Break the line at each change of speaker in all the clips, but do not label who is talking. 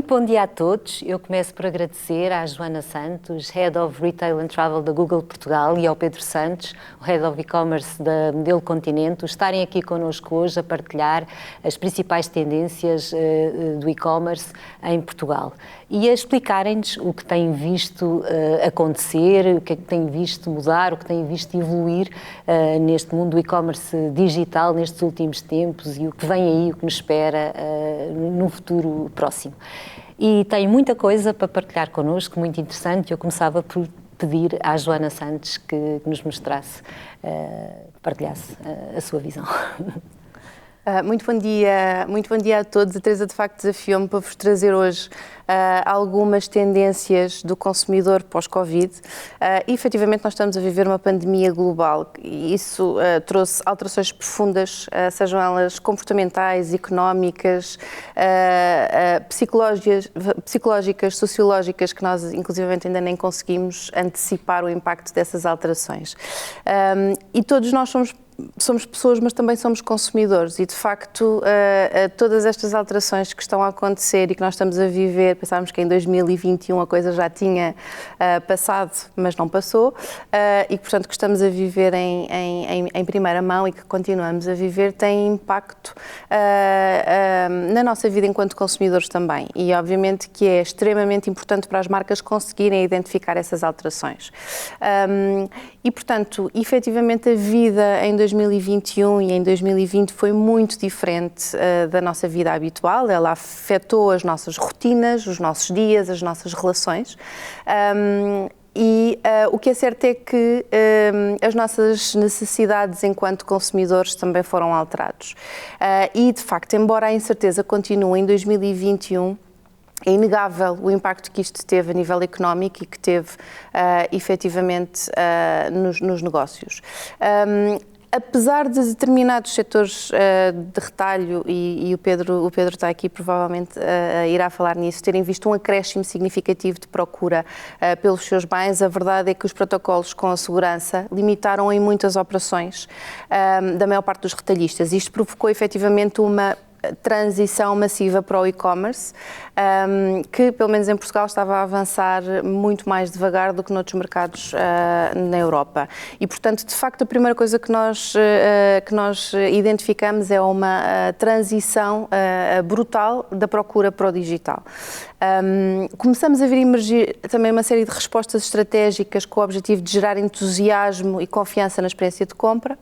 Muito bom dia a todos. Eu começo por agradecer à Joana Santos, Head of Retail and Travel da Google Portugal, e ao Pedro Santos, o Head of E-Commerce da Modelo Continente, estarem aqui connosco hoje a partilhar as principais tendências do e-commerce em Portugal e a explicarem-nos o que têm visto acontecer, o que é que têm visto mudar, o que têm visto evoluir neste mundo do e-commerce digital nestes últimos tempos e o que vem aí, o que nos espera no futuro próximo. E tem muita coisa para partilhar connosco, muito interessante. Eu começava por pedir à Joana Santos que nos mostrasse, partilhasse a sua visão.
Muito bom dia a todos. A Teresa de facto desafiou-me para vos trazer hoje algumas tendências do consumidor pós-Covid. E efetivamente nós estamos a viver uma pandemia global e isso trouxe alterações profundas, sejam elas comportamentais, económicas, psicológicas, sociológicas, que nós inclusivamente ainda nem conseguimos antecipar o impacto dessas alterações. E todos nós somos pessoas, mas também somos consumidores e, de facto, todas estas alterações que estão a acontecer e que nós estamos a viver, pensávamos que em 2021 a coisa já tinha passado, mas não passou, e que, portanto, que estamos a viver em primeira mão e que continuamos a viver, tem impacto na nossa vida enquanto consumidores também. E, obviamente, que é extremamente importante para as marcas conseguirem identificar essas alterações. E, portanto, efetivamente, a vida em 2021 e em 2020 foi muito diferente da nossa vida habitual. Ela afetou as nossas rotinas, os nossos dias, as nossas relações. O que é certo é que as nossas necessidades enquanto consumidores também foram alterados. E, de facto, embora a incerteza continue em 2021, é inegável o impacto que isto teve a nível económico e que teve, efetivamente, nos negócios. Apesar de determinados setores de retalho, e o Pedro está aqui, provavelmente irá falar nisso, terem visto um acréscimo significativo de procura pelos seus bens, a verdade é que os protocolos com a segurança limitaram em muitas operações da maior parte dos retalhistas. Isto provocou efetivamente uma transição massiva para o e-commerce, que, pelo menos em Portugal, estava a avançar muito mais devagar do que noutros mercados na Europa. E, portanto, de facto, a primeira coisa que nós identificamos é uma transição brutal da procura para o digital. Começamos a ver emergir também uma série de respostas estratégicas com o objetivo de gerar entusiasmo e confiança na experiência de compra.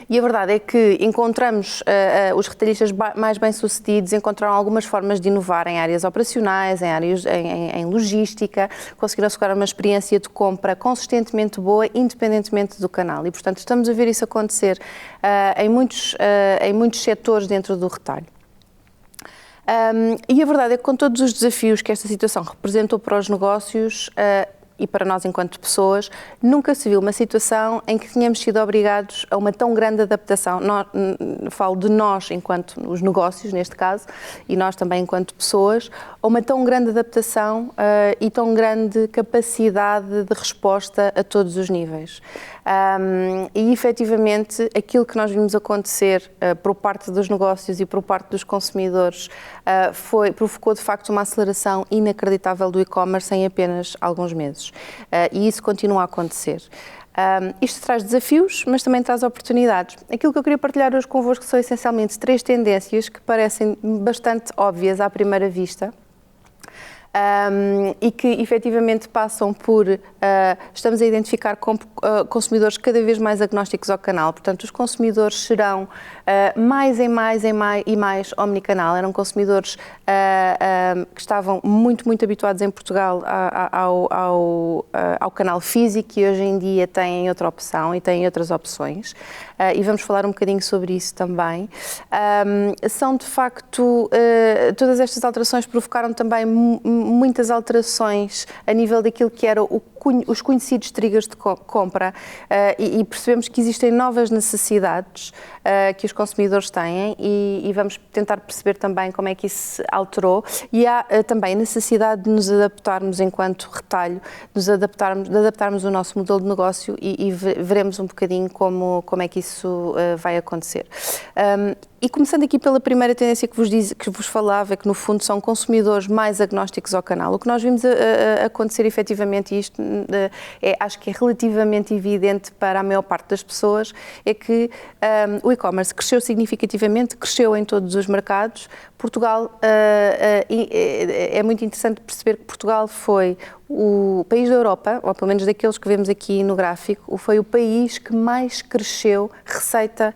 E a verdade é que encontramos os retalhistas mais bem-sucedidos, encontraram algumas formas de inovar em áreas operacionais, em logística, conseguiram assegurar uma experiência de compra consistentemente boa, independentemente do canal. E, portanto, estamos a ver isso acontecer em muitos setores dentro do retalho. E a verdade é que, com todos os desafios que esta situação representou para os negócios, e para nós enquanto pessoas, nunca se viu uma situação em que tínhamos sido obrigados a uma tão grande adaptação. Falo de nós enquanto os negócios, neste caso, e nós também enquanto pessoas, a uma tão grande adaptação e tão grande capacidade de resposta a todos os níveis. E, efetivamente, aquilo que nós vimos acontecer por parte dos negócios e por parte dos consumidores provocou, de facto, uma aceleração inacreditável do e-commerce em apenas alguns meses. E isso continua a acontecer. Isto traz desafios, mas também traz oportunidades. Aquilo que eu queria partilhar hoje convosco são essencialmente 3 tendências que parecem bastante óbvias à primeira vista. E que efetivamente passam por, estamos a identificar consumidores cada vez mais agnósticos ao canal, portanto os consumidores serão mais omnicanal, eram consumidores que estavam muito habituados em Portugal ao canal físico e hoje em dia têm outra opção e têm outras opções. E vamos falar um bocadinho sobre isso também. São de facto, todas estas alterações provocaram também muitas alterações a nível daquilo que era o os conhecidos triggers de compra e percebemos que existem novas necessidades que os consumidores têm e vamos tentar perceber também como é que isso se alterou. E há também a necessidade de nos adaptarmos enquanto retalho, de adaptarmos o nosso modelo de negócio e veremos um bocadinho como é que isso vai acontecer. E começando aqui pela primeira tendência que vos falava, que no fundo são consumidores mais agnósticos ao canal. O que nós vimos acontecer efetivamente, e isto acho que é relativamente evidente para a maior parte das pessoas, é que o e-commerce cresceu significativamente, cresceu em todos os mercados. Portugal, é muito interessante perceber que Portugal foi o país da Europa, ou pelo menos daqueles que vemos aqui no gráfico, foi o país que mais cresceu receita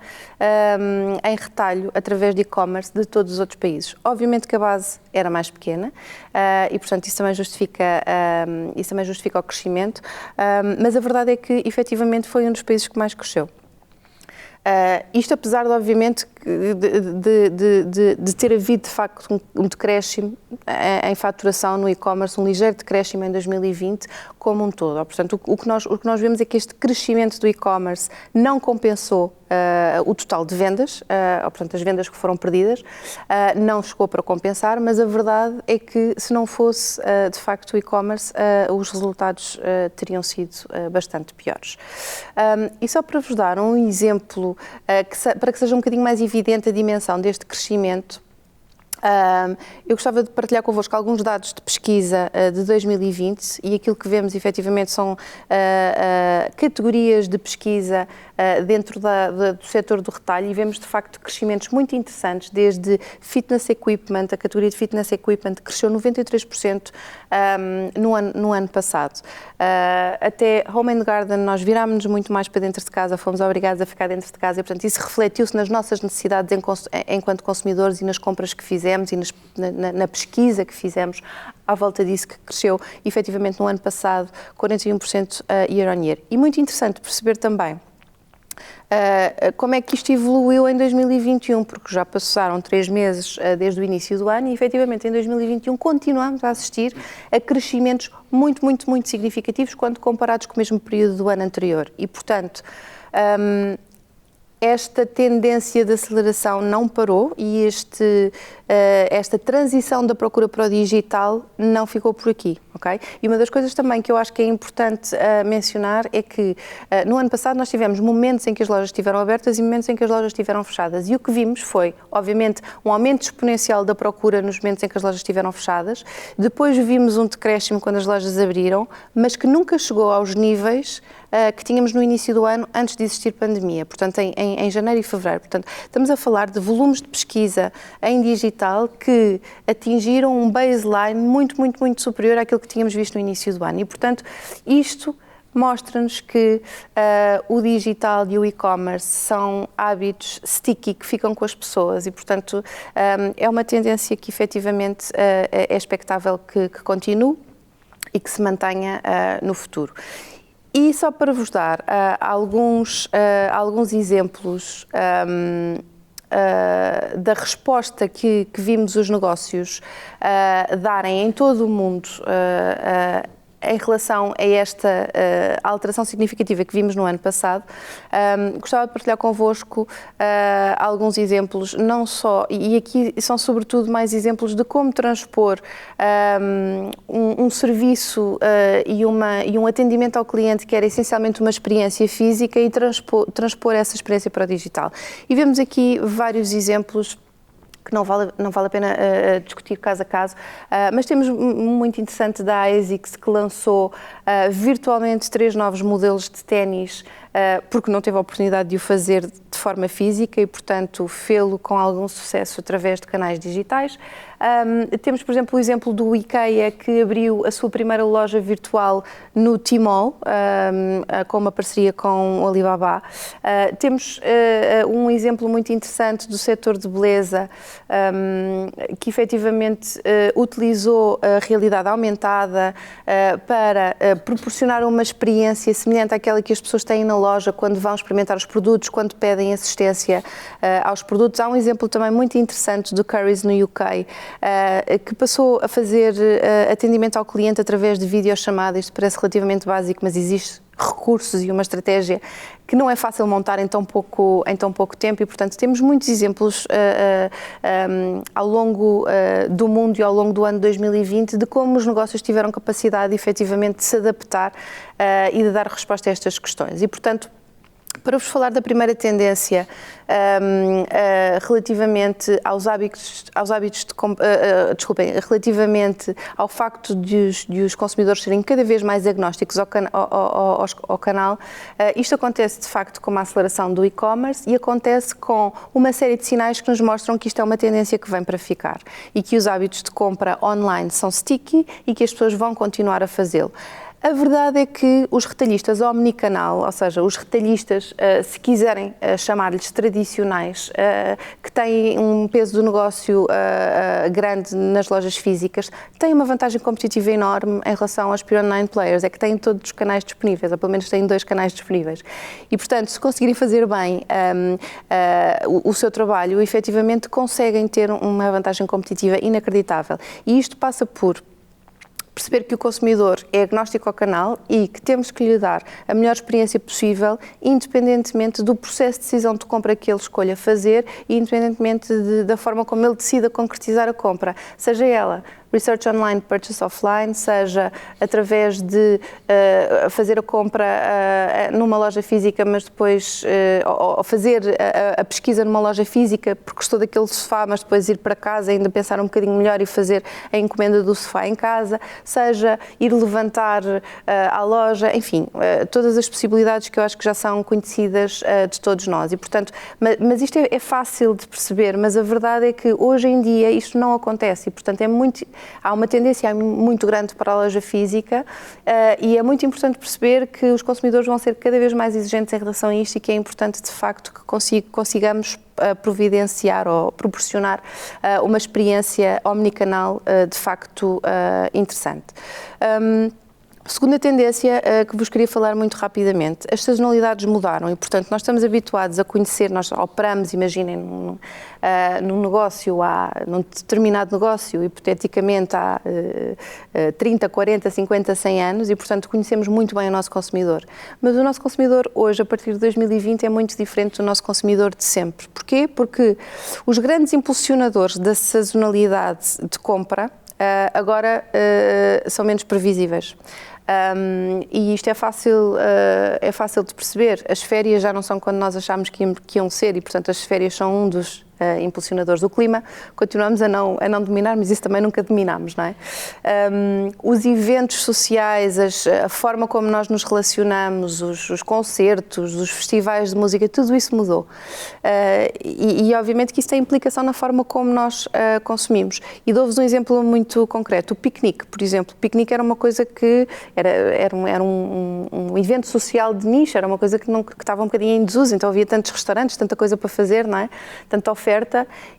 em retalho através de e-commerce de todos os outros países. Obviamente que a base era mais pequena e, portanto, isso também justifica o crescimento, mas a verdade é que, efetivamente, foi um dos países que mais cresceu. Isto apesar de, obviamente, de ter havido, de facto, um decréscimo em faturação no e-commerce, um ligeiro decréscimo em 2020, como um todo. Portanto, o que nós vemos é que este crescimento do e-commerce não compensou o total de vendas, portanto, as vendas que foram perdidas, não chegou para compensar, mas a verdade é que, se não fosse, de facto, o e-commerce, os resultados teriam sido bastante piores. E só para vos dar um exemplo, para que seja um bocadinho mais evidente a dimensão deste crescimento, eu gostava de partilhar convosco alguns dados de pesquisa de 2020 e aquilo que vemos efetivamente são categorias de pesquisa dentro do setor do retalho e vemos de facto crescimentos muito interessantes, desde fitness equipment, a categoria de fitness equipment cresceu 93% no ano passado. Até home and garden nós virámos-nos muito mais para dentro de casa, fomos obrigados a ficar dentro de casa e portanto isso refletiu-se nas nossas necessidades enquanto consumidores e nas compras que fizemos e na pesquisa que fizemos à volta disso, que cresceu efetivamente no ano passado 41% year on year. E muito interessante perceber também como é que isto evoluiu em 2021, porque já passaram 3 meses desde o início do ano e, efetivamente, em 2021 continuamos a assistir a crescimentos muito significativos quando comparados com o mesmo período do ano anterior. E, portanto, esta tendência de aceleração não parou e esta transição da procura para o digital não ficou por aqui, ok? E uma das coisas também que eu acho que é importante mencionar é que no ano passado nós tivemos momentos em que as lojas estiveram abertas e momentos em que as lojas estiveram fechadas e o que vimos foi, obviamente, um aumento exponencial da procura nos momentos em que as lojas estiveram fechadas, depois vimos um decréscimo quando as lojas abriram, mas que nunca chegou aos níveis que tínhamos no início do ano, antes de existir pandemia, portanto, em janeiro e fevereiro. Portanto, estamos a falar de volumes de pesquisa em digital que atingiram um baseline muito superior àquilo que tínhamos visto no início do ano. E, portanto, isto mostra-nos que o digital e o e-commerce são hábitos sticky que ficam com as pessoas e, portanto, é uma tendência que, efetivamente, é expectável que continue e que se mantenha no futuro. E só para vos dar alguns exemplos da resposta que vimos os negócios darem em todo o mundo em relação a esta alteração significativa que vimos no ano passado, gostava de partilhar convosco alguns exemplos, não só, e aqui são sobretudo mais exemplos de como transpor um serviço e um atendimento ao cliente que era essencialmente uma experiência física e transpor essa experiência para o digital. E vemos aqui vários exemplos que não vale a pena discutir caso a caso, mas temos muito interessante da ASICS que lançou virtualmente 3 novos modelos de ténis porque não teve a oportunidade de o fazer de forma física e, portanto, fê-lo com algum sucesso através de canais digitais. Temos, por exemplo, o exemplo do IKEA, que abriu a sua primeira loja virtual no Tmall, com uma parceria com o Alibaba. Temos um exemplo muito interessante do setor de beleza, que efetivamente utilizou a realidade aumentada para proporcionar uma experiência semelhante àquela que as pessoas têm na loja quando vão experimentar os produtos, quando pedem assistência aos produtos. Há um exemplo também muito interessante do Currys no UK, que passou a fazer atendimento ao cliente através de videochamada. Isto parece relativamente básico, mas existe recursos e uma estratégia que não é fácil montar em tão pouco tempo e, portanto, temos muitos exemplos ao longo do mundo e ao longo do ano 2020 de como os negócios tiveram capacidade, efetivamente, de se adaptar e de dar resposta a estas questões. E, portanto, para vos falar da primeira tendência relativamente aos hábitos de relativamente ao facto de os consumidores serem cada vez mais agnósticos ao canal, isto acontece de facto com uma aceleração do e-commerce e acontece com uma série de sinais que nos mostram que isto é uma tendência que vem para ficar e que os hábitos de compra online são sticky e que as pessoas vão continuar a fazê-lo. A verdade é que os retalhistas omnicanal, ou seja, os retalhistas, se quiserem chamar-lhes tradicionais, que têm um peso do negócio grande nas lojas físicas, têm uma vantagem competitiva enorme em relação aos pure online players, é que têm todos os canais disponíveis, ou pelo menos têm 2 canais disponíveis. E, portanto, se conseguirem fazer bem o seu trabalho, efetivamente conseguem ter uma vantagem competitiva inacreditável. E isto passa por perceber que o consumidor é agnóstico ao canal e que temos que lhe dar a melhor experiência possível, independentemente do processo de decisão de compra que ele escolha fazer e independentemente da forma como ele decida concretizar a compra, seja ela research online, purchase offline, seja através de fazer a compra numa loja física, mas depois ou fazer a pesquisa numa loja física porque gostou daquele sofá, mas depois ir para casa e ainda pensar um bocadinho melhor e fazer a encomenda do sofá em casa, seja ir levantar à loja, enfim, todas as possibilidades que eu acho que já são conhecidas de todos nós. E, portanto, mas isto é fácil de perceber, mas a verdade é que hoje em dia isto não acontece e, portanto, há uma tendência muito grande para a loja física e é muito importante perceber que os consumidores vão ser cada vez mais exigentes em relação a isto e que é importante, de facto, que consigamos providenciar ou proporcionar uma experiência omnicanal de facto interessante. Segunda tendência que vos queria falar muito rapidamente, as sazonalidades mudaram e, portanto, nós estamos habituados a conhecer, nós operamos, imaginem, num negócio, num determinado negócio, hipoteticamente há 30, 40, 50, 100 anos e, portanto, conhecemos muito bem o nosso consumidor. Mas o nosso consumidor hoje, a partir de 2020, é muito diferente do nosso consumidor de sempre. Porquê? Porque os grandes impulsionadores da sazonalidade de compra agora são menos previsíveis. E isto é fácil de perceber. As férias já não são quando nós achámos que iam ser e, portanto, as férias são um dos impulsionadores do clima. Continuamos a não dominar, mas isso também nunca dominámos, não é? Os eventos sociais, a forma como nós nos relacionamos, os concertos, os festivais de música, tudo isso mudou. E obviamente que isso tem implicação na forma como nós consumimos. E dou-vos um exemplo muito concreto. O piquenique, por exemplo. O piquenique era uma coisa que era um evento social de nicho, era uma coisa que estava um bocadinho em desuso, então havia tantos restaurantes, tanta coisa para fazer, não é? Tanta oferta,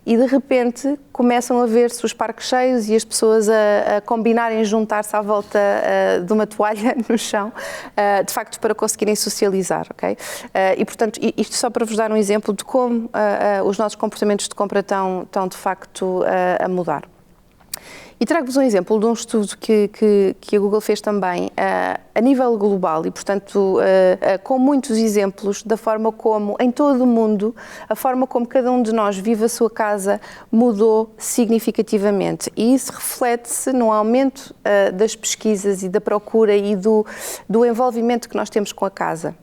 e de repente começam a ver-se os parques cheios e as pessoas a combinarem juntar-se à volta de uma toalha no chão, de facto para conseguirem socializar, ok? E portanto, isto só para vos dar um exemplo de como os nossos comportamentos de compra estão de facto a mudar. E trago-vos um exemplo de um estudo que a Google fez também a nível global e, portanto, com muitos exemplos da forma como, em todo o mundo, a forma como cada um de nós vive a sua casa mudou significativamente. E isso reflete-se no aumento das pesquisas e da procura e do envolvimento que nós temos com a casa.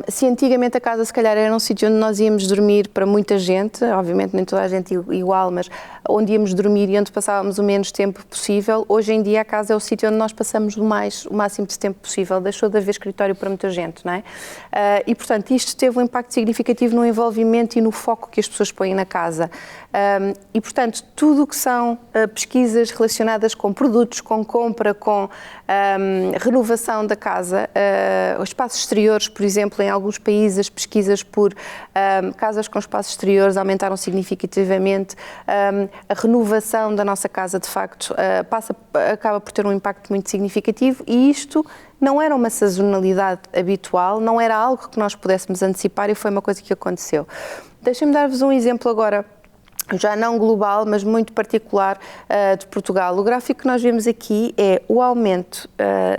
Se antigamente a casa se calhar era um sítio onde nós íamos dormir para muita gente, obviamente nem toda a gente igual, mas onde íamos dormir e onde passávamos o menos tempo possível, hoje em dia a casa é o sítio onde nós passamos o máximo de tempo possível, deixou de haver escritório para muita gente, não é? E portanto isto teve um impacto significativo no envolvimento e no foco que as pessoas põem na casa. E portanto tudo o que são pesquisas relacionadas com produtos, com compra, com renovação da casa, os espaços exteriores, por exemplo, em alguns países as pesquisas por casas com espaços exteriores aumentaram significativamente. A renovação da nossa casa, de facto, acaba por ter um impacto muito significativo e isto não era uma sazonalidade habitual, não era algo que nós pudéssemos antecipar e foi uma coisa que aconteceu. Deixem-me dar-vos um exemplo agora já não global, mas muito particular de Portugal. O gráfico que nós vemos aqui é o aumento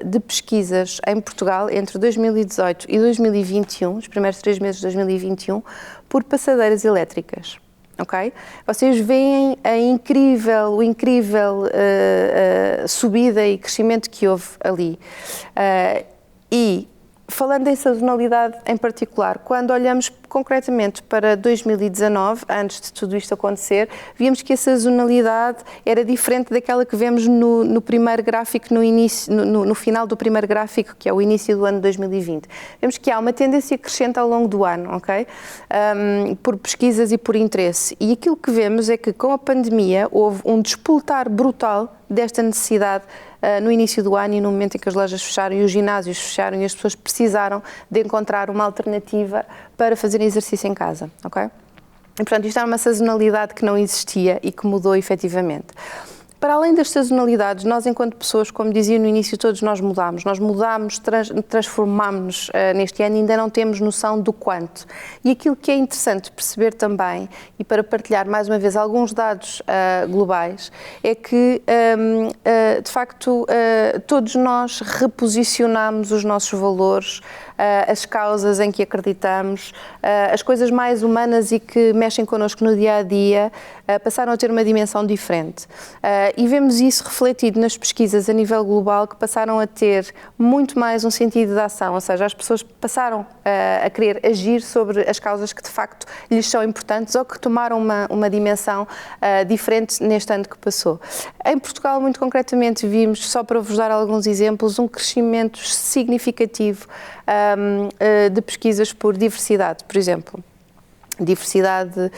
de pesquisas em Portugal entre 2018 e 2021, os primeiros 3 meses de 2021, por passadeiras elétricas. Okay? Vocês veem o incrível subida e crescimento que houve ali. E falando em sazonalidade em particular, quando olhamos concretamente para 2019, antes de tudo isto acontecer, víamos que a sazonalidade era diferente daquela que vemos no primeiro gráfico, no final do primeiro gráfico, que é o início do ano 2020. Vemos que há uma tendência crescente ao longo do ano, ok? Por pesquisas e por interesse. E aquilo que vemos é que com a pandemia houve um despoltar brutal desta necessidade no início do ano e no momento em que as lojas fecharam e os ginásios fecharam e as pessoas precisaram de encontrar uma alternativa para fazer exercício em casa, ok? E, portanto, isto era uma sazonalidade que não existia e que mudou efetivamente. Para além das sazonalidades, nós enquanto pessoas, como dizia no início, todos nós mudámos, transformámos-nos neste ano e ainda não temos noção do quanto. E aquilo que é interessante perceber também, e para partilhar mais uma vez alguns dados globais, é que de facto todos nós reposicionamos os nossos valores, as causas em que acreditamos, as coisas mais humanas e que mexem connosco no dia-a-dia, passaram a ter uma dimensão diferente. E vemos isso refletido nas pesquisas a nível global, que passaram a ter muito mais um sentido de ação, ou seja, as pessoas passaram a querer agir sobre as causas que de facto lhes são importantes ou que tomaram uma dimensão diferente neste ano que passou. Em Portugal, muito concretamente, vimos, só para vos dar alguns exemplos, um crescimento significativo de pesquisas por diversidade, por exemplo. Diversidade,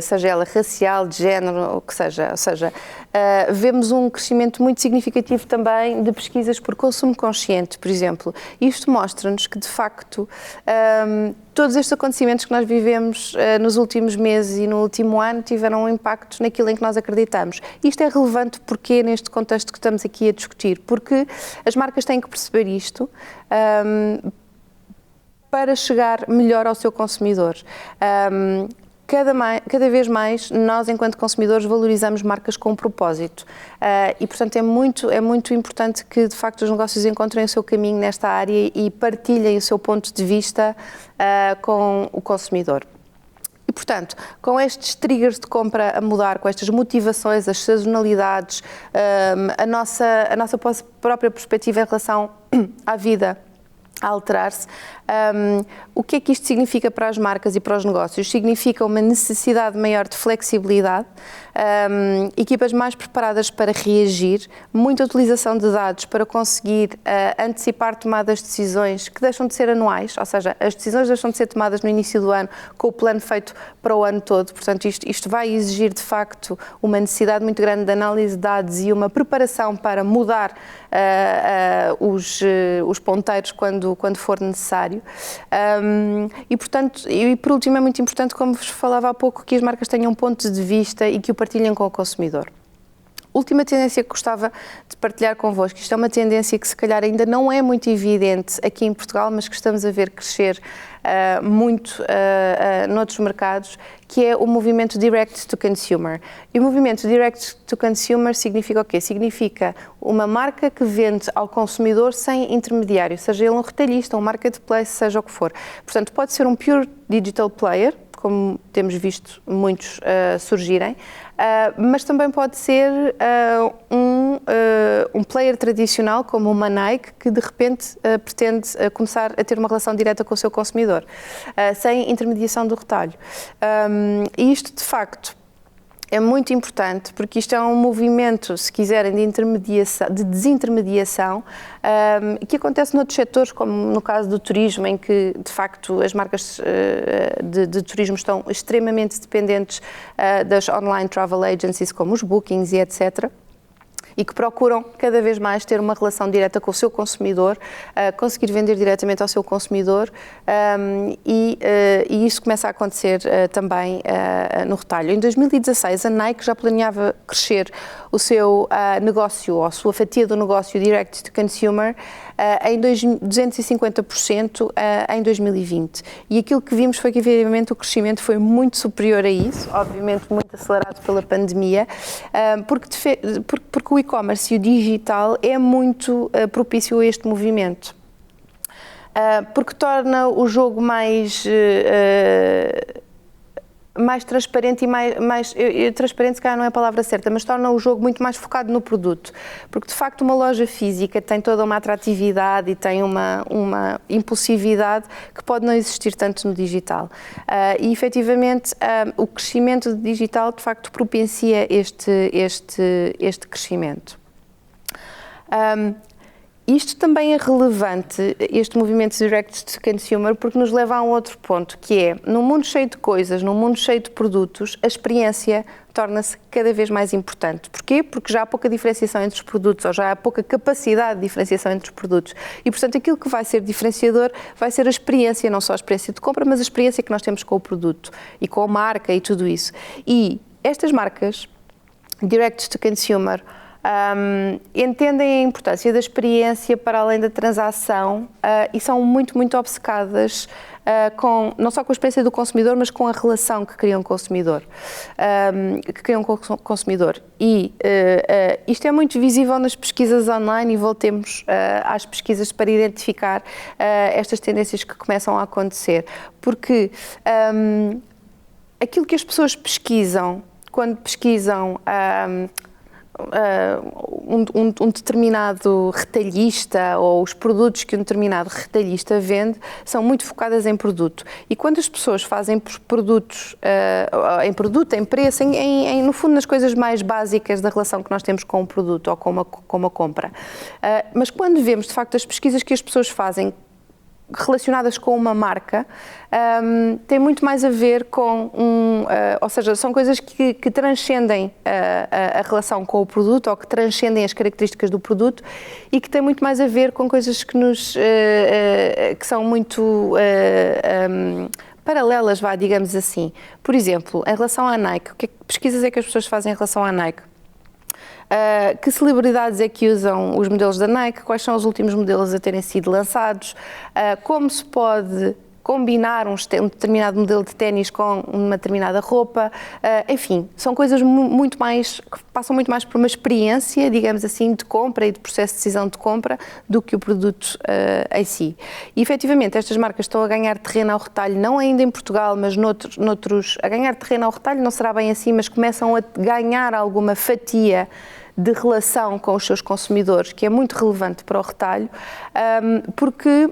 seja ela racial, de género, o que seja. Ou seja, vemos um crescimento muito significativo também de pesquisas por consumo consciente, por exemplo. Isto mostra-nos que, de facto, todos estes acontecimentos que nós vivemos nos últimos meses e no último ano tiveram um impacto naquilo em que nós acreditamos. Isto é relevante porque neste contexto que estamos aqui a discutir, porque as marcas têm que perceber isto, para chegar melhor ao seu consumidor. Cada vez mais, nós, enquanto consumidores, valorizamos marcas com propósito. E, portanto, é muito importante que, de facto, os negócios encontrem o seu caminho nesta área e partilhem o seu ponto de vista com o consumidor. E, portanto, com estes triggers de compra a mudar, com estas motivações, as sazonalidades, a nossa própria perspectiva em relação à vida a alterar-se, o que é que isto significa para as marcas e para os negócios? Significa uma necessidade maior de flexibilidade, equipas mais preparadas para reagir, muita utilização de dados para conseguir antecipar tomadas de decisões que deixam de ser anuais, ou seja, as decisões deixam de ser tomadas no início do ano com o plano feito para o ano todo. Portanto, isto vai exigir de facto uma necessidade muito grande de análise de dados e uma preparação para mudar os ponteiros quando for necessário. E, portanto, e por último é muito importante, como vos falava há pouco, que as marcas tenham um ponto de vista e que o partilhem com o consumidor. Última tendência que gostava de partilhar convosco, isto é uma tendência que se calhar ainda não é muito evidente aqui em Portugal, mas que estamos a ver crescer muito noutros mercados, que é o movimento Direct to Consumer. E o movimento Direct to Consumer significa o quê? Significa uma marca que vende ao consumidor sem intermediário, seja ele um retalhista, um marketplace, seja o que for. Portanto, pode ser um pure digital player, como temos visto muitos surgirem, mas também pode ser um player tradicional, como uma Nike, que de repente pretende começar a ter uma relação direta com o seu consumidor, sem intermediação do retalho. E isto, de facto, é muito importante, porque isto é um movimento, se quiserem, de desintermediação, que acontece noutros setores, como no caso do turismo, em que, de facto, as marcas de turismo estão extremamente dependentes das online travel agencies, como os bookings e etc., e que procuram cada vez mais ter uma relação direta com o seu consumidor, conseguir vender diretamente ao seu consumidor, e isso começa a acontecer também no retalho. Em 2016, a Nike já planeava crescer o seu negócio, ou a sua fatia do negócio direct to consumer, em 250% em 2020. E aquilo que vimos foi que, efetivamente, o crescimento foi muito superior a isso, obviamente muito acelerado pela pandemia, porque o e-commerce e o digital é muito propício a este movimento. Porque torna o jogo mais transparente e transparente, se calhar não é a palavra certa, mas torna o jogo muito mais focado no produto. Porque, de facto, uma loja física tem toda uma atratividade e tem uma impulsividade que pode não existir tanto no digital. E, efetivamente, o crescimento do digital, de facto, propicia este crescimento. Isto também é relevante, este movimento Direct to Consumer, porque nos leva a um outro ponto, que é, num mundo cheio de coisas, num mundo cheio de produtos, a experiência torna-se cada vez mais importante. Porquê? Porque já há pouca diferenciação entre os produtos, ou já há pouca capacidade de diferenciação entre os produtos. E, portanto, aquilo que vai ser diferenciador vai ser a experiência, não só a experiência de compra, mas a experiência que nós temos com o produto e com a marca e tudo isso. E estas marcas, Direct to Consumer, entendem a importância da experiência para além da transação e são muito, muito obcecadas não só com a experiência do consumidor, mas com a relação que criam com o consumidor. E isto é muito visível nas pesquisas online e voltemos às pesquisas para identificar estas tendências que começam a acontecer. Porque aquilo que as pessoas pesquisam, quando pesquisam um determinado retalhista ou os produtos que um determinado retalhista vende são muito focadas em produto. E quando as pessoas fazem produtos em preço, no fundo nas coisas mais básicas da relação que nós temos com um produto ou com uma compra. Mas quando vemos de facto as pesquisas que as pessoas fazem relacionadas com uma marca, tem muito mais a ver com ou seja, são coisas que transcendem a relação com o produto ou que transcendem as características do produto e que têm muito mais a ver com coisas que são muito paralelas, digamos assim. Por exemplo, em relação à Nike, que pesquisas é que as pessoas fazem em relação à Nike? Que celebridades é que usam os modelos da Nike? Quais são os últimos modelos a terem sido lançados? Como se pode combinar um determinado modelo de ténis com uma determinada roupa? Enfim, são coisas muito mais, que passam muito mais por uma experiência, digamos assim, de compra e de processo de decisão de compra do que o produto em si. E, efetivamente, estas marcas estão a ganhar terreno ao retalho, não ainda em Portugal, mas noutros, a ganhar terreno ao retalho não será bem assim, mas começam a ganhar alguma fatia de relação com os seus consumidores, que é muito relevante para o retalho, porque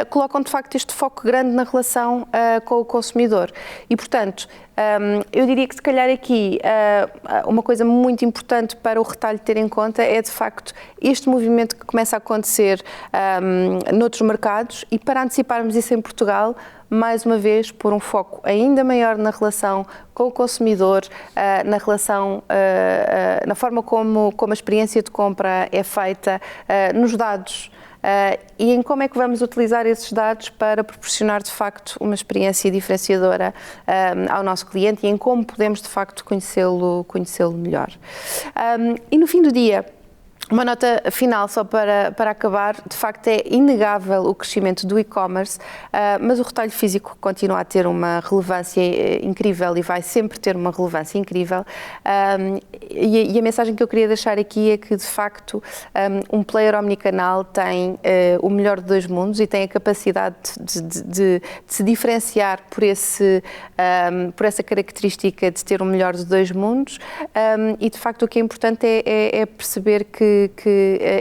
colocam de facto este foco grande na relação com o consumidor. E, portanto, eu diria que se calhar aqui uma coisa muito importante para o retalho ter em conta é de facto este movimento que começa a acontecer noutros mercados e para anteciparmos isso em Portugal, mais uma vez, pôr um foco ainda maior na relação com o consumidor, na relação, na forma como a experiência de compra é feita, nos dados e em como é que vamos utilizar esses dados para proporcionar, de facto, uma experiência diferenciadora ao nosso cliente e em como podemos, de facto, conhecê-lo melhor. E no fim do dia, uma nota final só para acabar, de facto é inegável o crescimento do e-commerce, mas o retalho físico continua a ter uma relevância incrível e vai sempre ter uma relevância incrível e a mensagem que eu queria deixar aqui é que de facto um player omnicanal tem o melhor de dois mundos e tem a capacidade de se diferenciar por essa característica de ter o melhor de dois mundos e de facto o que é importante é perceber que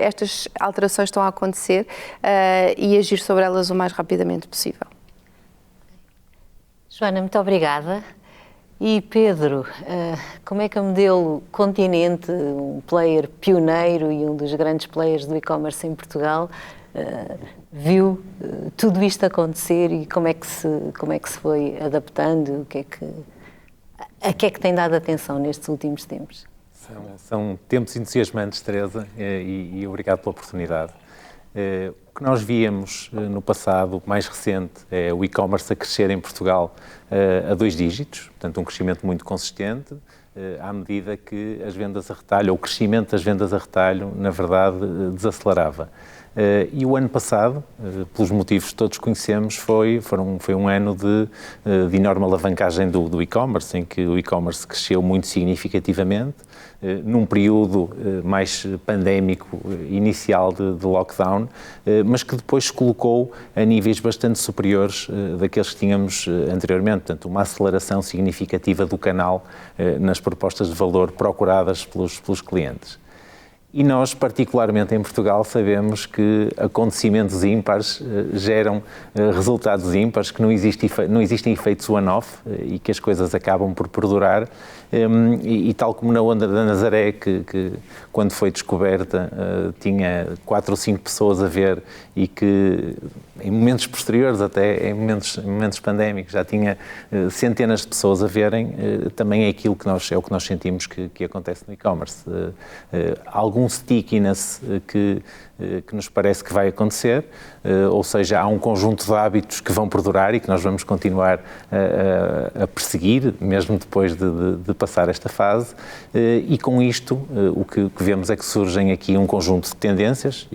estas alterações estão a acontecer e agir sobre elas o mais rapidamente possível.
Joana, muito obrigada. E Pedro, como é que a Modelo Continente, um player pioneiro e um dos grandes players do e-commerce em Portugal, viu tudo isto acontecer e como é que se foi adaptando? A que é que tem dado atenção nestes últimos tempos?
São tempos entusiasmantes, Teresa, e obrigado pela oportunidade. O que nós víamos no passado, mais recente, é o e-commerce a crescer em Portugal a 2 dígitos, portanto um crescimento muito consistente, à medida que as vendas a retalho, ou o crescimento das vendas a retalho, na verdade, desacelerava. E o ano passado, pelos motivos que todos conhecemos, foi um ano de enorme alavancagem do e-commerce, em que o e-commerce cresceu muito significativamente, num período mais pandémico inicial de lockdown, mas que depois se colocou a níveis bastante superiores daqueles que tínhamos anteriormente. Portanto, uma aceleração significativa do canal nas propostas de valor procuradas pelos clientes. E nós, particularmente em Portugal, sabemos que acontecimentos ímpares geram resultados ímpares, que não existem efeitos one-off e que as coisas acabam por perdurar. E tal como na onda da Nazaré, que quando foi descoberta tinha 4 ou 5 pessoas a ver e que em momentos posteriores, até em momentos pandémicos, já tinha centenas de pessoas a verem, também é aquilo que é o que nós sentimos que acontece no e-commerce. Algum stickiness que nos parece que vai acontecer, ou seja, há um conjunto de hábitos que vão perdurar e que nós vamos continuar a perseguir, mesmo depois de passar esta fase, e com isto o que vemos é que surgem aqui um conjunto de tendências,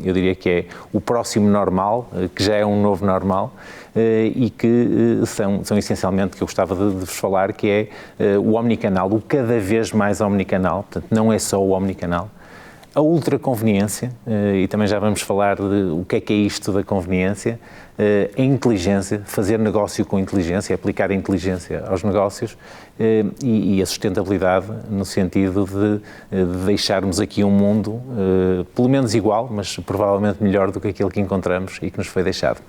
eu diria que é o próximo normal, que já é um novo normal, e que são essencialmente, que eu gostava de vos falar, que é o omnicanal, o cada vez mais omnicanal, portanto não é só o omnicanal, a ultraconveniência, e também já vamos falar de o que é isto da conveniência, a inteligência, fazer negócio com inteligência, aplicar a inteligência aos negócios, e a sustentabilidade no sentido de deixarmos aqui um mundo pelo menos igual, mas provavelmente melhor do que aquele que encontramos e que nos foi deixado.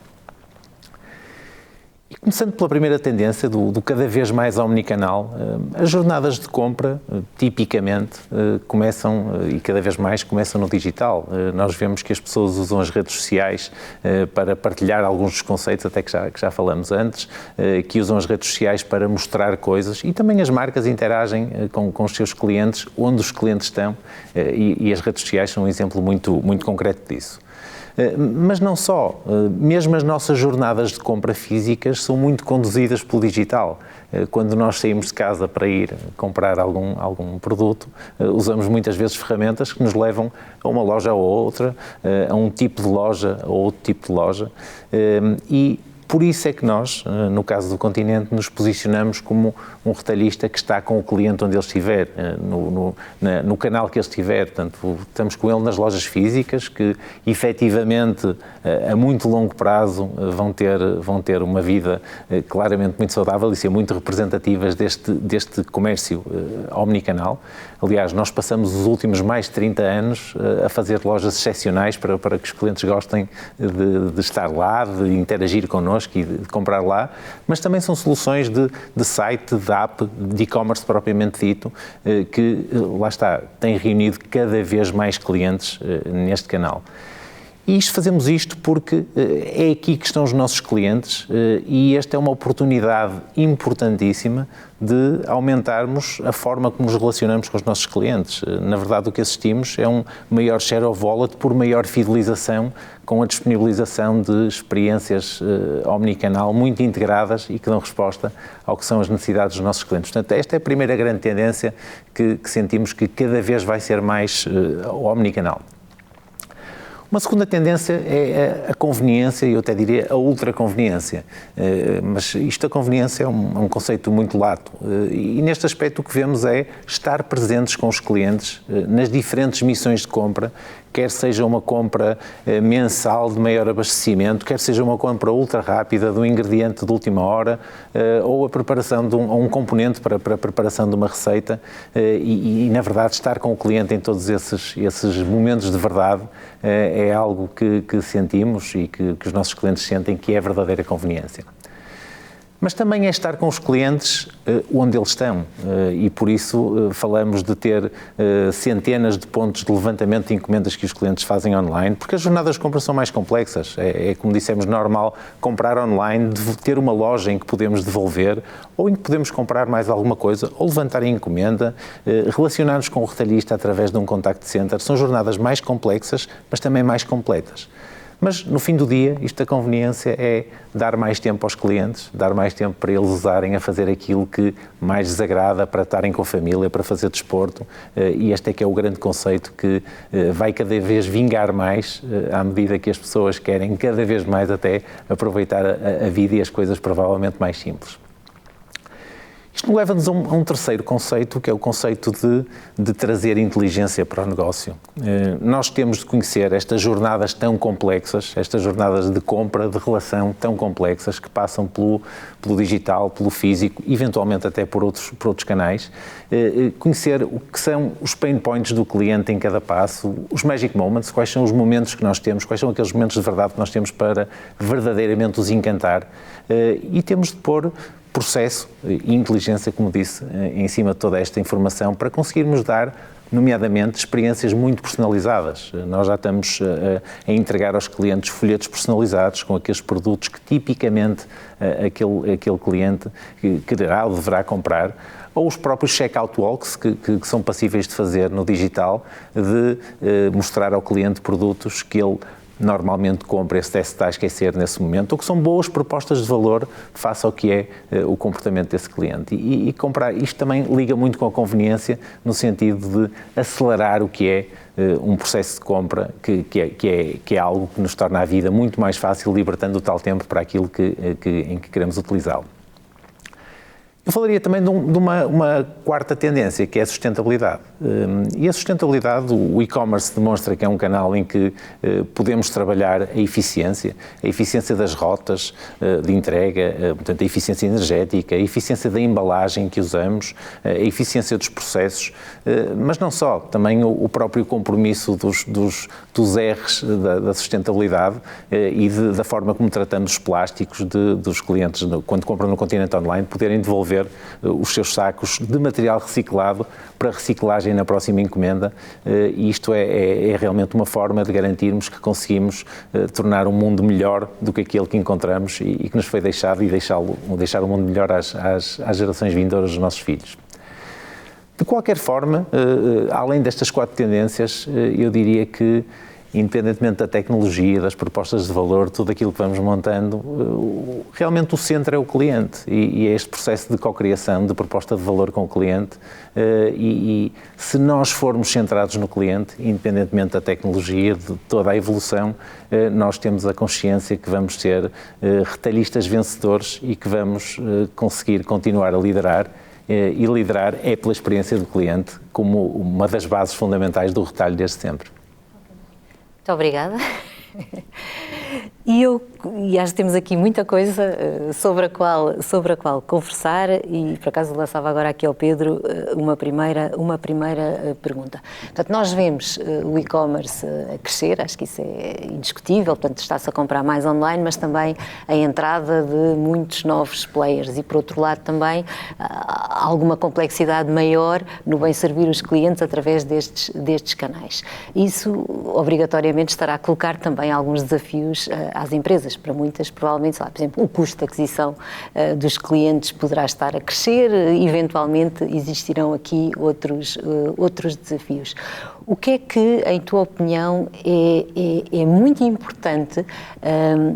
E começando pela primeira tendência do cada vez mais omnicanal, as jornadas de compra tipicamente começam e cada vez mais começam no digital. Nós vemos que as pessoas usam as redes sociais para partilhar alguns dos conceitos, até que já falamos antes, que usam as redes sociais para mostrar coisas, e também as marcas interagem com os seus clientes, onde os clientes estão, e as redes sociais são um exemplo muito concreto disso. Mas não só, mesmo as nossas jornadas de compra físicas são muito conduzidas pelo digital. Quando nós saímos de casa para ir comprar algum produto, usamos muitas vezes ferramentas que nos levam a uma loja ou outra, a um tipo de loja ou outro tipo de loja, e por isso é que nós, no caso do Continente, nos posicionamos como um retalhista que está com o cliente onde ele estiver, no canal que ele estiver. Portanto, estamos com ele nas lojas físicas, que efetivamente, a muito longo prazo, vão ter uma vida claramente muito saudável e ser muito representativas deste comércio omnicanal. Aliás, nós passamos os últimos mais de 30 anos a fazer lojas excepcionais para que os clientes gostem de estar lá, de interagir connosco e de comprar lá, mas também são soluções de site, de app, de e-commerce propriamente dito, que, lá está, têm reunido cada vez mais clientes neste canal. E fazemos isto porque é aqui que estão os nossos clientes, e esta é uma oportunidade importantíssima de aumentarmos a forma como nos relacionamos com os nossos clientes. Na verdade, o que assistimos é um maior share of wallet por maior fidelização, com a disponibilização de experiências omnicanal muito integradas e que dão resposta ao que são as necessidades dos nossos clientes. Portanto, esta é a primeira grande tendência que sentimos que cada vez vai ser mais omnicanal. Uma segunda tendência é a conveniência, e eu até diria a ultraconveniência, mas a conveniência é um conceito muito lato, e neste aspecto o que vemos é estar presentes com os clientes nas diferentes missões de compra, quer seja uma compra mensal de maior abastecimento, quer seja uma compra ultra rápida de um ingrediente de última hora, ou a preparação de um componente para a preparação de uma receita, e na verdade estar com o cliente em todos esses momentos de verdade é algo que sentimos e que os nossos clientes sentem que é verdadeira conveniência. Mas também é estar com os clientes onde eles estão, e por isso falamos de ter centenas de pontos de levantamento de encomendas que os clientes fazem online, porque as jornadas de compra são mais complexas. É como dissemos, normal comprar online, ter uma loja em que podemos devolver, ou em que podemos comprar mais alguma coisa, ou levantar a encomenda, relacionar-nos com o retalhista através de um contact center. São jornadas mais complexas, mas também mais completas. Mas, no fim do dia, isto da conveniência é dar mais tempo aos clientes, dar mais tempo para eles usarem a fazer aquilo que mais lhes agrada, para estarem com a família, para fazer desporto, e este é que é o grande conceito que vai cada vez vingar mais, à medida que as pessoas querem cada vez mais até aproveitar a vida e as coisas provavelmente mais simples. Isto leva-nos a um terceiro conceito, que é o conceito de trazer inteligência para o negócio. Nós temos de conhecer estas jornadas tão complexas, estas jornadas de compra, de relação tão complexas, que passam pelo digital, pelo físico, eventualmente até por outros canais. Conhecer o que são os pain points do cliente em cada passo, os magic moments, quais são os momentos que nós temos, quais são aqueles momentos de verdade que nós temos para verdadeiramente os encantar. E temos de pôr processo e inteligência, como disse, em cima de toda esta informação para conseguirmos dar, nomeadamente, experiências muito personalizadas. Nós já estamos a entregar aos clientes folhetos personalizados com aqueles produtos que tipicamente aquele cliente quererá ou deverá comprar, ou os próprios checkout walks que são passíveis de fazer no digital, de mostrar ao cliente produtos que ele normalmente compra, esse teste está a esquecer nesse momento, ou que são boas propostas de valor face ao que é o comportamento desse cliente. E comprar, isto também liga muito com a conveniência, no sentido de acelerar o que é um processo de compra, que é algo que nos torna a vida muito mais fácil, libertando o tal tempo para aquilo em que queremos utilizá-lo. Eu falaria também de uma quarta tendência, que é a sustentabilidade. E a sustentabilidade, o e-commerce demonstra que é um canal em que podemos trabalhar a eficiência das rotas de entrega, portanto, a eficiência energética, a eficiência da embalagem que usamos, a eficiência dos processos, mas não só, também o próprio compromisso dos R's da sustentabilidade e da forma como tratamos os plásticos dos clientes, quando compram no Continente Online, poderem devolver os seus sacos de material reciclado para reciclagem na próxima encomenda, e isto é realmente uma forma de garantirmos que conseguimos tornar um mundo melhor do que aquele que encontramos e que nos foi deixado, e deixar o mundo melhor às gerações vindouras dos nossos filhos. De qualquer forma, além destas 4 tendências, eu diria que, independentemente da tecnologia, das propostas de valor, tudo aquilo que vamos montando, realmente o centro é o cliente, e é este processo de cocriação, de proposta de valor com o cliente, e se nós formos centrados no cliente, independentemente da tecnologia, de toda a evolução, nós temos a consciência que vamos ser retalhistas vencedores e que vamos conseguir continuar a liderar, e liderar é pela experiência do cliente como uma das bases fundamentais do retalho desde sempre.
Muito obrigada. E acho que temos aqui muita coisa sobre a qual conversar, e por acaso lançava agora aqui ao Pedro uma primeira pergunta. Portanto, nós vemos o e-commerce a crescer, acho que isso é indiscutível, portanto está-se a comprar mais online, mas também a entrada de muitos novos players, e por outro lado também alguma complexidade maior no bem servir os clientes através destes canais. Isso obrigatoriamente estará a colocar também alguns desafios às empresas. Para muitas, provavelmente, por exemplo, o custo de aquisição dos clientes poderá estar a crescer, eventualmente existirão aqui outros desafios. O que é que, em tua opinião, é muito importante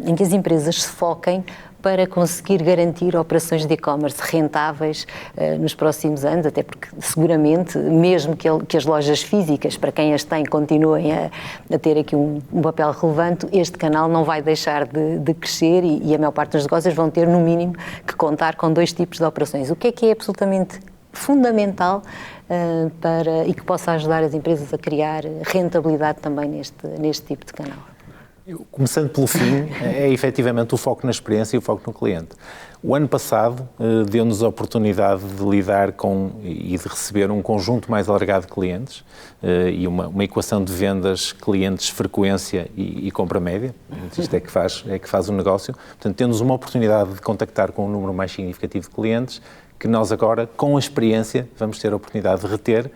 em que as empresas se foquem para conseguir garantir operações de e-commerce rentáveis nos próximos anos, até porque seguramente, mesmo que as lojas físicas, para quem as tem, continuem a ter aqui um papel relevante, este canal não vai deixar de crescer, e a maior parte dos negócios vão ter, no mínimo, que contar com 2 tipos de operações. O que é absolutamente fundamental e que possa ajudar as empresas a criar rentabilidade também neste tipo de canal?
Começando pelo fim, é efetivamente o foco na experiência e o foco no cliente. O ano passado deu-nos a oportunidade de lidar com e de receber um conjunto mais alargado de clientes e uma equação de vendas, clientes, frequência e compra média. Isto é que faz o negócio. Portanto, temos uma oportunidade de contactar com um número mais significativo de clientes que nós agora, com a experiência, vamos ter a oportunidade de reter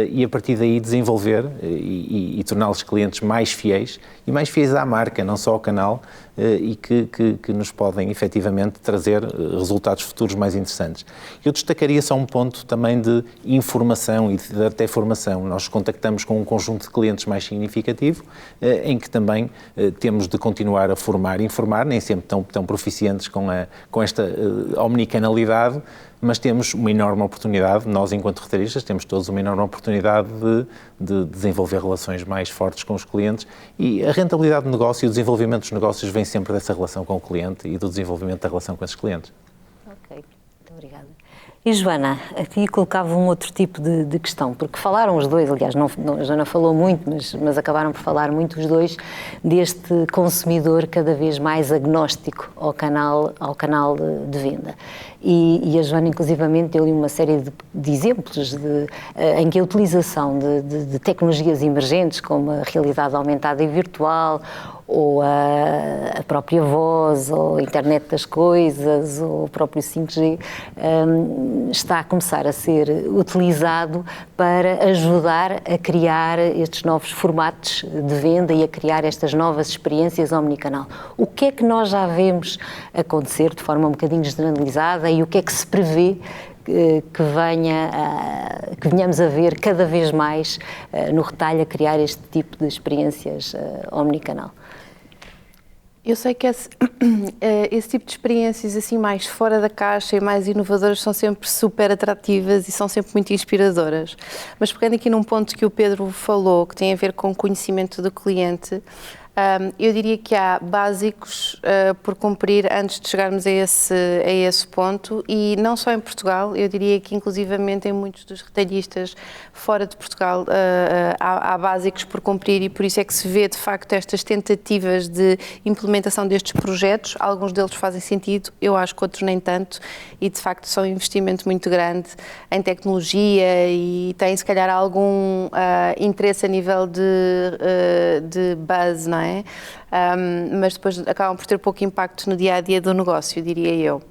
e a partir daí desenvolver e torná-los clientes mais fiéis e mais fiéis à marca, não só ao canal, e que nos podem efetivamente trazer resultados futuros mais interessantes. Eu destacaria só um ponto também de informação e de até formação. Nós contactamos com um conjunto de clientes mais significativo, em que também temos de continuar a formar e informar, nem sempre tão proficientes com esta omnicanalidade, mas temos uma enorme oportunidade, nós enquanto reteiristas temos todos uma enorme oportunidade de desenvolver relações mais fortes com os clientes e a rentabilidade do negócio e o desenvolvimento dos negócios vem sempre dessa relação com o cliente e do desenvolvimento da relação com esses clientes.
Ok, muito obrigada. E Joana, aqui colocava um outro tipo de questão, porque falaram os dois, aliás, a Joana falou muito, mas acabaram por falar muito os dois, deste consumidor cada vez mais agnóstico ao canal de venda. E a Joana, inclusivamente, deu-lhe uma série de exemplos em que a utilização de tecnologias emergentes, como a realidade aumentada e virtual, ou a própria voz, ou a internet das coisas, ou o próprio 5G, está a começar a ser utilizado para ajudar a criar estes novos formatos de venda e a criar estas novas experiências omnicanal. O que é que nós já vemos acontecer de forma um bocadinho generalizada e o que é que se prevê que venhamos a ver cada vez mais no retalho a criar este tipo de experiências omnicanal?
Eu sei que esse tipo de experiências assim mais fora da caixa e mais inovadoras são sempre super atrativas e são sempre muito inspiradoras. Mas pegando aqui num ponto que o Pedro falou, que tem a ver com o conhecimento do cliente, eu diria que há básicos por cumprir antes de chegarmos a esse ponto e não só em Portugal, eu diria que inclusivamente em muitos dos retalhistas fora de Portugal há básicos por cumprir e por isso é que se vê de facto estas tentativas de implementação destes projetos. Alguns deles fazem sentido, eu acho que outros nem tanto e de facto são um investimento muito grande em tecnologia e tem se calhar algum interesse a nível de buzz, não é? Mas depois acabam por ter pouco impacto no dia-a-dia do negócio, diria eu.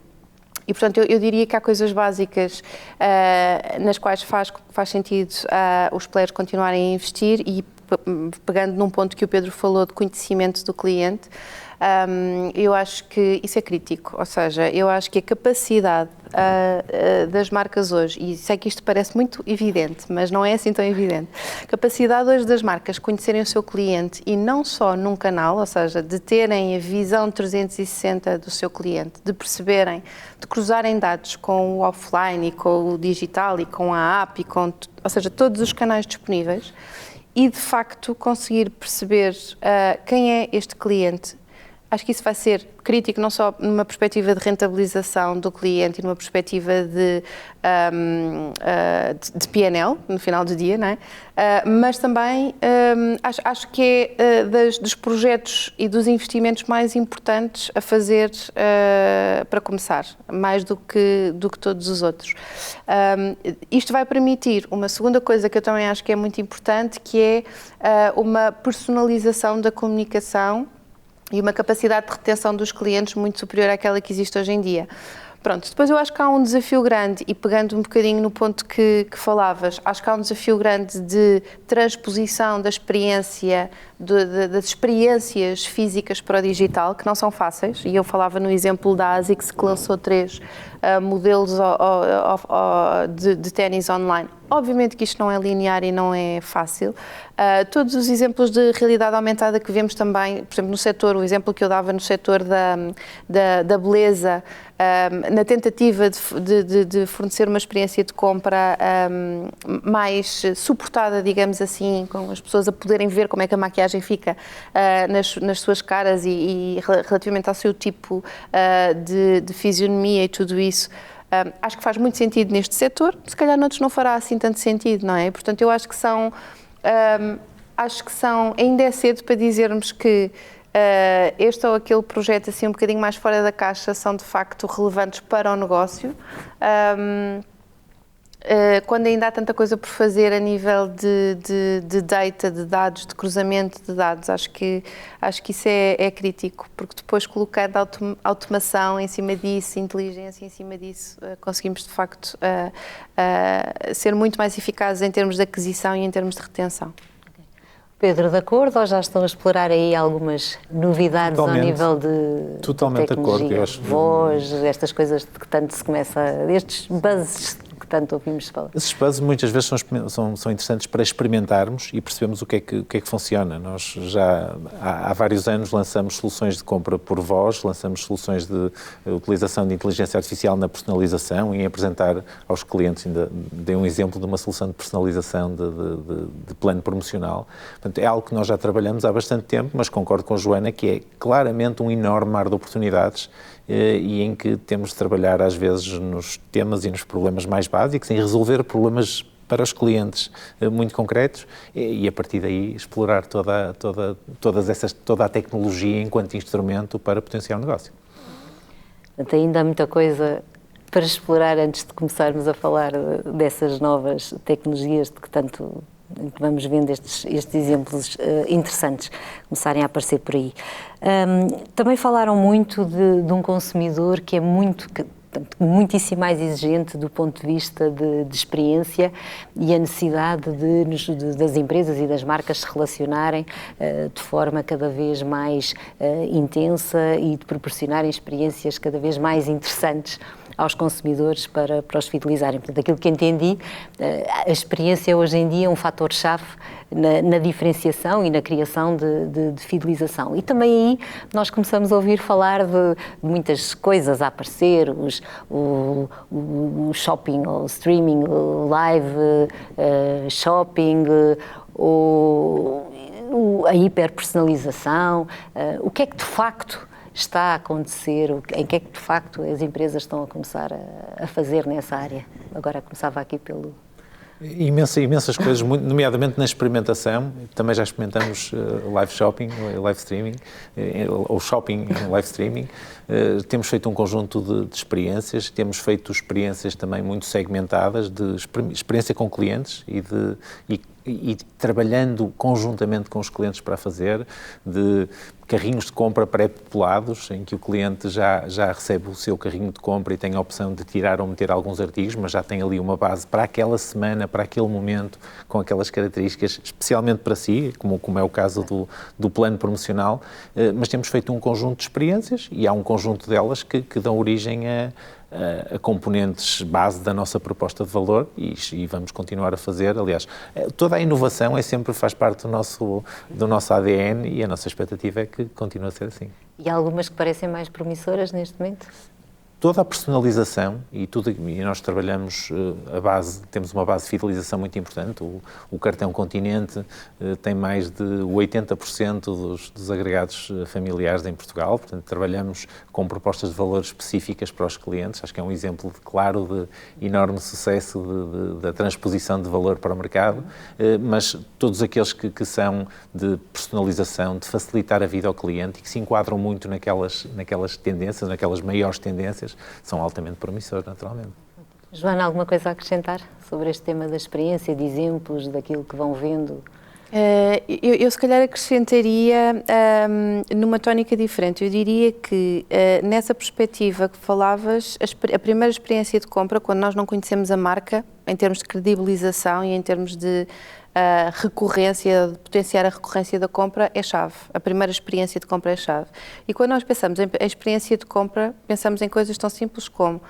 E, portanto, eu diria que há coisas básicas nas quais faz sentido os players continuarem a investir e, pegando num ponto que o Pedro falou de conhecimento do cliente, eu acho que isso é crítico, ou seja, eu acho que a capacidade das marcas hoje, e sei que isto parece muito evidente, mas não é assim tão evidente, a capacidade hoje das marcas conhecerem o seu cliente e não só num canal, ou seja, de terem a visão 360 do seu cliente, de perceberem, de cruzarem dados com o offline e com o digital e com a app, ou seja, todos os canais disponíveis e de facto conseguir perceber quem é este cliente. Acho que isso vai ser crítico não só numa perspectiva de rentabilização do cliente e numa perspectiva de P&L, no final do dia, não é? Mas também acho que é dos projetos e dos investimentos mais importantes a fazer para começar, mais do que todos os outros. Isto vai permitir uma segunda coisa que eu também acho que é muito importante, que é uma personalização da comunicação e uma capacidade de retenção dos clientes muito superior àquela que existe hoje em dia. Pronto, depois eu acho que há um desafio grande, e pegando um bocadinho no ponto que falavas, acho que há um desafio grande de transposição da experiência, das experiências físicas para o digital, que não são fáceis, e eu falava no exemplo da ASICS, que lançou 3 modelos de ténis online. Obviamente que isto não é linear e não é fácil. Todos os exemplos de realidade aumentada que vemos também, por exemplo, no setor, o exemplo que eu dava no setor da beleza, na tentativa de fornecer uma experiência de compra mais suportada, digamos assim, com as pessoas a poderem ver como é que a maquiagem fica nas suas caras e relativamente ao seu tipo de fisionomia e tudo isso. Acho que faz muito sentido neste setor, se calhar noutros não fará assim tanto sentido, não é? Portanto, eu acho que ainda é cedo para dizermos que este ou aquele projeto assim um bocadinho mais fora da caixa são de facto relevantes para o negócio. Quando ainda há tanta coisa por fazer a nível de data, de dados, de cruzamento de dados, acho que isso é crítico, porque depois colocando automação em cima disso, inteligência em cima disso, conseguimos de facto ser muito mais eficazes em termos de aquisição e em termos de retenção.
Pedro, de acordo, ou já estão a explorar aí algumas novidades ao nível de tecnologia,
de acordo, eu acho.
Voz, estas coisas de que tanto se começa, estes buzzes que tanto ouvimos falar?
Esses buzzes muitas vezes são interessantes para experimentarmos e percebermos o que é que funciona. Nós já há vários anos lançamos soluções de compra por voz, lançamos soluções de utilização de inteligência artificial na personalização e em apresentar aos clientes, ainda dei um exemplo de uma solução de personalização de plano promocional. Portanto, é algo que nós já trabalhamos há bastante tempo, mas concordo com a Joana que é claramente um enorme mar de oportunidades e em que temos de trabalhar às vezes nos temas e nos problemas mais básicos, em resolver problemas para os clientes muito concretos e a partir daí explorar toda a tecnologia enquanto instrumento para potenciar o negócio.
Portanto, ainda há muita coisa para explorar antes de começarmos a falar dessas novas tecnologias de que tanto vamos vendo estes exemplos interessantes começarem a aparecer por aí. Também falaram muito de um consumidor que é muitíssimo mais exigente do ponto de vista de experiência e a necessidade das empresas e das marcas se relacionarem de forma cada vez mais intensa e de proporcionarem experiências cada vez mais interessantes aos consumidores para os fidelizarem. Portanto, aquilo que entendi, a experiência hoje em dia é um fator-chave na diferenciação e na criação de fidelização. E também aí nós começamos a ouvir falar de muitas coisas a aparecer, o shopping, o streaming, o live shopping, a hiperpersonalização. O que é que de facto está a acontecer, em que é que de facto as empresas estão a começar a fazer nessa área? Agora começava aqui pelo...
Imensas coisas, nomeadamente na experimentação. Também já experimentamos live shopping, live streaming, ou shopping em live streaming. Temos feito um conjunto de experiências, temos feito experiências também muito segmentadas, de experiência com clientes e trabalhando conjuntamente com os clientes para fazer, de carrinhos de compra pré-populados, em que o cliente já recebe o seu carrinho de compra e tem a opção de tirar ou meter alguns artigos, mas já tem ali uma base para aquela semana, para aquele momento, com aquelas características, especialmente para si, como é o caso do plano promocional, mas temos feito um conjunto de experiências e há um conjunto delas que dão origem a componentes base da nossa proposta de valor e vamos continuar a fazer. Aliás, toda a inovação faz parte do nosso ADN e a nossa expectativa é que continue a ser assim.
E há algumas que parecem mais promissoras neste momento?
Toda a personalização e nós trabalhamos temos uma base de fidelização muito importante. O cartão Continente tem mais de 80% dos agregados familiares em Portugal, portanto trabalhamos com propostas de valor específicas para os clientes. Acho que é um exemplo claro de enorme sucesso da transposição de valor para o mercado, mas todos aqueles que são de personalização, de facilitar a vida ao cliente e que se enquadram muito naquelas tendências, naquelas maiores tendências, são altamente promissores, naturalmente.
Joana, alguma coisa a acrescentar sobre este tema da experiência, de exemplos, daquilo que vão vendo?
Eu se calhar acrescentaria numa tónica diferente. Eu diria que nessa perspectiva que falavas, a primeira experiência de compra, quando nós não conhecemos a marca, em termos de credibilização e em termos de recorrência, de potenciar a recorrência da compra, é chave. A primeira experiência de compra é chave. E quando nós pensamos em experiência de compra, pensamos em coisas tão simples como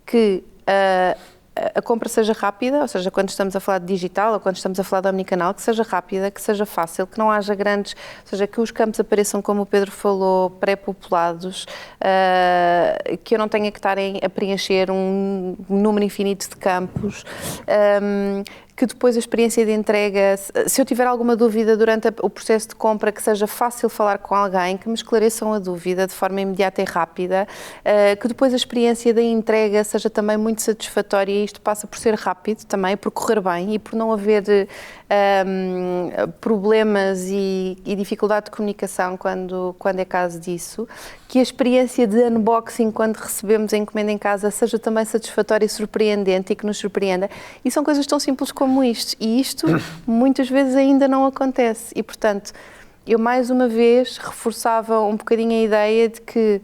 que a compra seja rápida, ou seja, quando estamos a falar de digital ou quando estamos a falar de omnicanal, que seja rápida, que seja fácil, que não haja grandes, ou seja, que os campos apareçam, como o Pedro falou, pré-populados, que eu não tenha que estar a preencher um número infinito de campos, que depois a experiência de entrega, se eu tiver alguma dúvida durante o processo de compra, que seja fácil falar com alguém, que me esclareçam a dúvida de forma imediata e rápida, que depois a experiência da entrega seja também muito satisfatória, e isto passa por ser rápido também, por correr bem e por não haver problemas e dificuldade de comunicação quando é caso disso, que a experiência de unboxing quando recebemos a encomenda em casa seja também satisfatória e surpreendente e que nos surpreenda. E são coisas tão simples como isto. E isto muitas vezes ainda não acontece. E, portanto, eu mais uma vez reforçava um bocadinho a ideia de que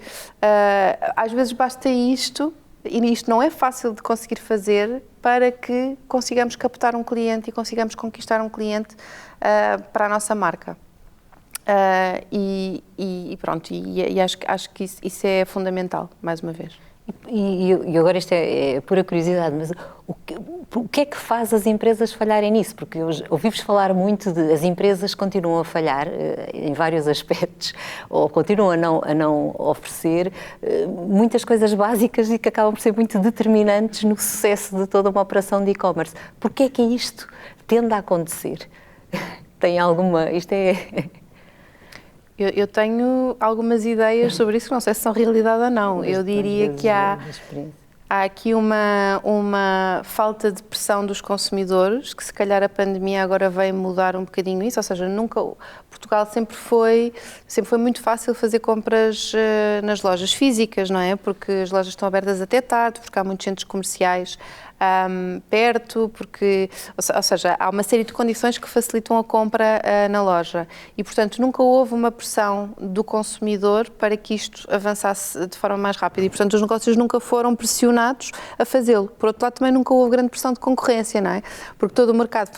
às vezes basta isto, e isto não é fácil de conseguir fazer, para que consigamos captar um cliente e consigamos conquistar um cliente para a nossa marca. E pronto, e acho que isso é fundamental, mais uma vez.
E agora isto é pura curiosidade, mas o que é que faz as empresas falharem nisso? Porque eu ouvi-vos falar muito de as empresas continuam a falhar em vários aspectos, ou continuam a não oferecer muitas coisas básicas e que acabam por ser muito determinantes no sucesso de toda uma operação de e-commerce. Porquê é que isto tende a acontecer? Tem alguma... Isto é...
Eu tenho algumas ideias sobre isso, que não sei se são realidade ou não. Eu diria que há aqui uma falta de pressão dos consumidores, que se calhar a pandemia agora veio mudar um bocadinho isso, ou seja, Portugal sempre foi muito fácil fazer compras nas lojas físicas, não é? Porque as lojas estão abertas até tarde, porque há muitos centros comerciais perto, porque, ou seja, há uma série de condições que facilitam a compra na loja e, portanto, nunca houve uma pressão do consumidor para que isto avançasse de forma mais rápida e, portanto, os negócios nunca foram pressionados a fazê-lo. Por outro lado, também nunca houve grande pressão de concorrência, não é? Porque todo o mercado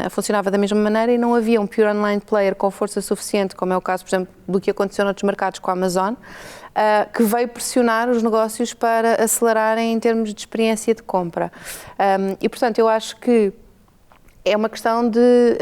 funcionava da mesma maneira e não havia um pure online player com força suficiente, como é o caso, por exemplo, do que aconteceu noutros mercados com a Amazon, que veio pressionar os negócios para acelerarem em termos de experiência de compra. E, portanto, eu acho que é uma questão de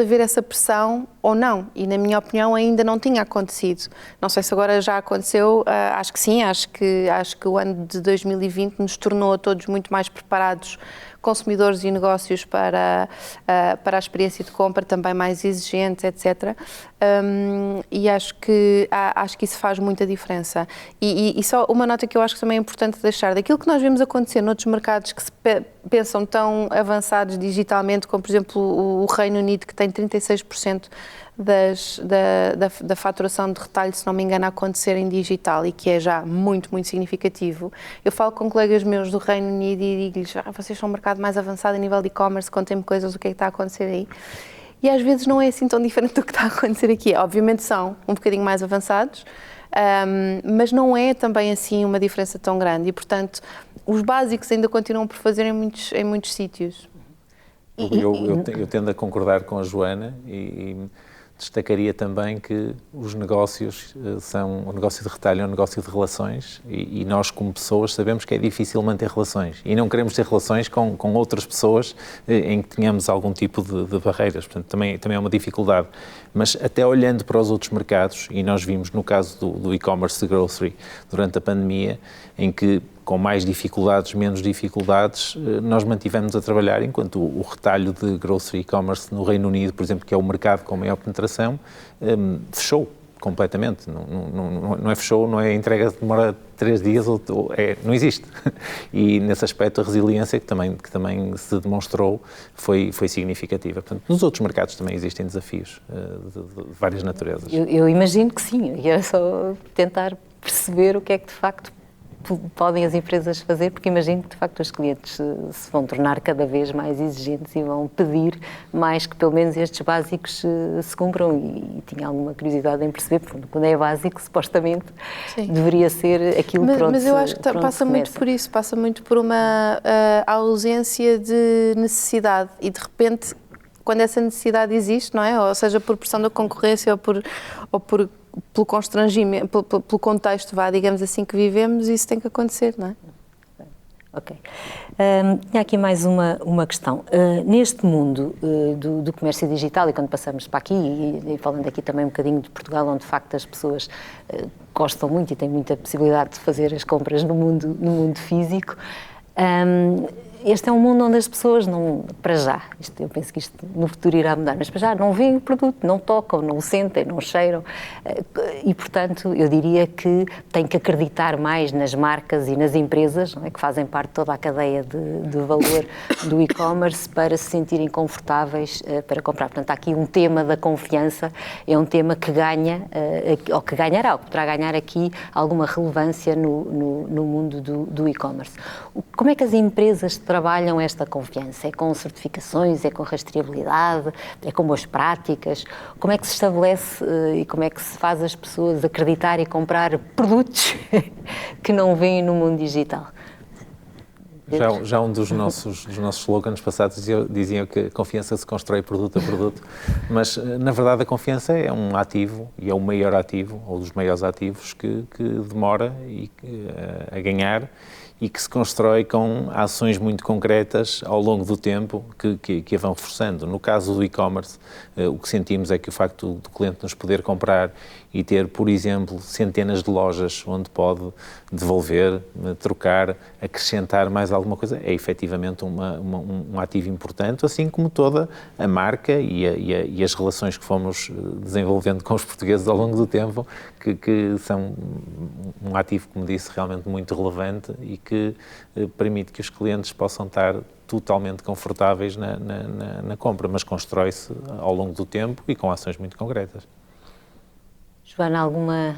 haver essa pressão ou não, e na minha opinião ainda não tinha acontecido. Não sei se agora já aconteceu, acho que sim, acho que o ano de 2020 nos tornou a todos muito mais preparados, consumidores e negócios, para a experiência de compra também mais exigentes, etc. E acho que isso faz muita diferença. E só uma nota que eu acho que também é importante deixar, daquilo que nós vemos acontecer noutros mercados que se pensam tão avançados digitalmente, como por exemplo o Reino Unido, que tem 36% da faturação de retalho, se não me engano, a acontecer em digital, e que é já muito, muito significativo. Eu falo com colegas meus do Reino Unido e digo-lhes: vocês são um mercado mais avançado a nível de e-commerce, contem-me coisas do que é que está a acontecer aí. E às vezes não é assim tão diferente do que está a acontecer aqui. Obviamente são um bocadinho mais avançados, mas não é também assim uma diferença tão grande, e portanto os básicos ainda continuam por fazer em muitos sítios.
Eu tendo a concordar com a Joana e destacaria também que os negócios o negócio de retalho é um negócio de relações e nós, como pessoas, sabemos que é difícil manter relações e não queremos ter relações com outras pessoas em que tenhamos algum tipo de barreiras, portanto também é uma dificuldade. Mas até olhando para os outros mercados, e nós vimos no caso do e-commerce de grocery durante a pandemia, em que com mais dificuldades, menos dificuldades, nós mantivemos a trabalhar, enquanto o retalho de grocery e-commerce no Reino Unido, por exemplo, que é o mercado com maior penetração, fechou completamente. Não é fechou, não é entrega, demora 3 dias, não existe. E nesse aspecto a resiliência que também se demonstrou foi significativa. Portanto, nos outros mercados também existem desafios de várias naturezas.
Eu imagino que sim, e era só tentar perceber o que é que de facto podem as empresas fazer, porque imagino que de facto os clientes se vão tornar cada vez mais exigentes e vão pedir mais que pelo menos estes básicos se cumpram, e tinha alguma curiosidade em perceber, porque quando é básico, supostamente, sim, deveria ser aquilo pronto.
Mas eu acho que passa muito por isso, passa muito por uma ausência de necessidade, e de repente, quando essa necessidade existe, não é? Ou seja, por pressão da concorrência ou pelo constrangimento, pelo contexto, digamos assim, que vivemos, isso tem que acontecer, não é?
Ok. Tinha aqui mais uma questão. Neste mundo do comércio digital, e quando passamos para aqui, e falando aqui também um bocadinho de Portugal, onde de facto as pessoas gostam muito e têm muita possibilidade de fazer as compras no mundo físico, este é um mundo onde as pessoas não, para já, eu penso que isto no futuro irá mudar, mas para já não veem o produto, não tocam, não sentem, não cheiram e, portanto, eu diria que tem que acreditar mais nas marcas e nas empresas, não é, que fazem parte de toda a cadeia de valor do e-commerce para se sentirem confortáveis para comprar. Portanto, há aqui um tema da confiança, é um tema que ganha, ou que ganhará, ou que poderá ganhar aqui alguma relevância no mundo do e-commerce. Como é que as empresas trabalham esta confiança? É com certificações, é com rastreabilidade, é com boas práticas? Como é que se estabelece e como é que se faz as pessoas acreditar e comprar produtos que não veem no mundo digital?
Já um dos nossos slogans passados diziam que a confiança se constrói produto a produto, mas na verdade a confiança é um ativo e é o maior ativo, ou dos maiores ativos que demora a ganhar e que se constrói com ações muito concretas ao longo do tempo que a vão reforçando. No caso do e-commerce, o que sentimos é que o facto do cliente nos poder comprar e ter, por exemplo, centenas de lojas onde pode devolver, trocar, acrescentar mais alguma coisa, é efetivamente um ativo importante, assim como toda a marca e as relações que fomos desenvolvendo com os portugueses ao longo do tempo, que são um ativo, como disse, realmente muito relevante e que permite que os clientes possam estar totalmente confortáveis na compra, mas constrói-se ao longo do tempo e com ações muito concretas.
Joana, alguma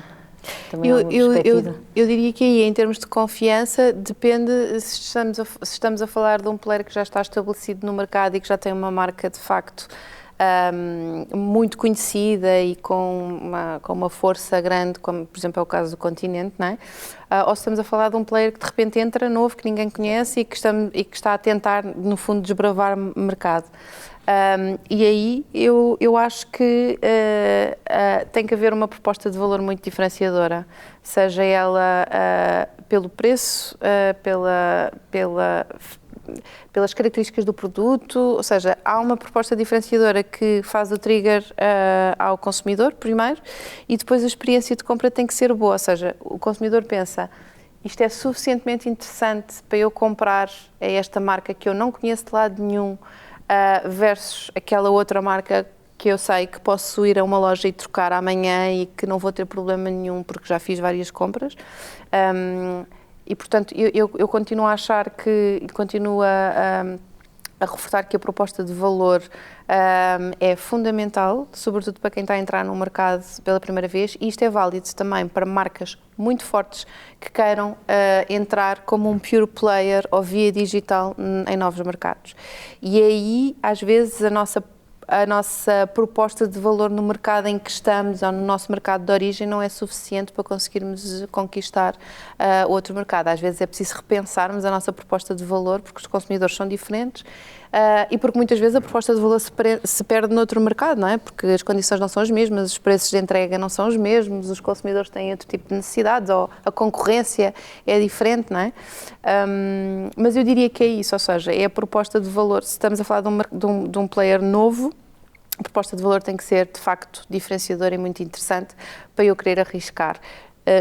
perspectiva? Eu diria que aí, em termos de confiança, depende se estamos a falar de um player que já está estabelecido no mercado e que já tem uma marca, de facto, muito conhecida e com uma força grande, como, por exemplo, é o caso do Continente, não é? Ou se estamos a falar de um player que, de repente, entra novo, que ninguém conhece e que está a tentar, no fundo, desbravar mercado. E aí eu acho que tem que haver uma proposta de valor muito diferenciadora, seja ela pelo preço, pelas características do produto, ou seja, há uma proposta diferenciadora que faz o trigger ao consumidor, primeiro, e depois a experiência de compra tem que ser boa, ou seja, o consumidor pensa, isto é suficientemente interessante para eu comprar a esta marca que eu não conheço de lado nenhum, versus aquela outra marca que eu sei que posso ir a uma loja e trocar amanhã e que não vou ter problema nenhum porque já fiz várias compras. E, portanto, eu continuo a achar que, continuo a reforçar que a proposta de valor é fundamental, sobretudo para quem está a entrar no mercado pela primeira vez, e isto é válido também para marcas muito fortes que queiram entrar como um pure player ou via digital em novos mercados. E aí, às vezes, a nossa proposta de valor no mercado em que estamos ou no nosso mercado de origem não é suficiente para conseguirmos conquistar outro mercado. Às vezes é preciso repensarmos a nossa proposta de valor porque os consumidores são diferentes e porque muitas vezes a proposta de valor se perde noutro mercado, não é? Porque as condições não são as mesmas, os preços de entrega não são os mesmos, os consumidores têm outro tipo de necessidades ou a concorrência é diferente, não é? Mas eu diria que é isso, ou seja, é a proposta de valor. Se estamos a falar de um player novo, a proposta de valor tem que ser, de facto, diferenciadora e muito interessante para eu querer arriscar.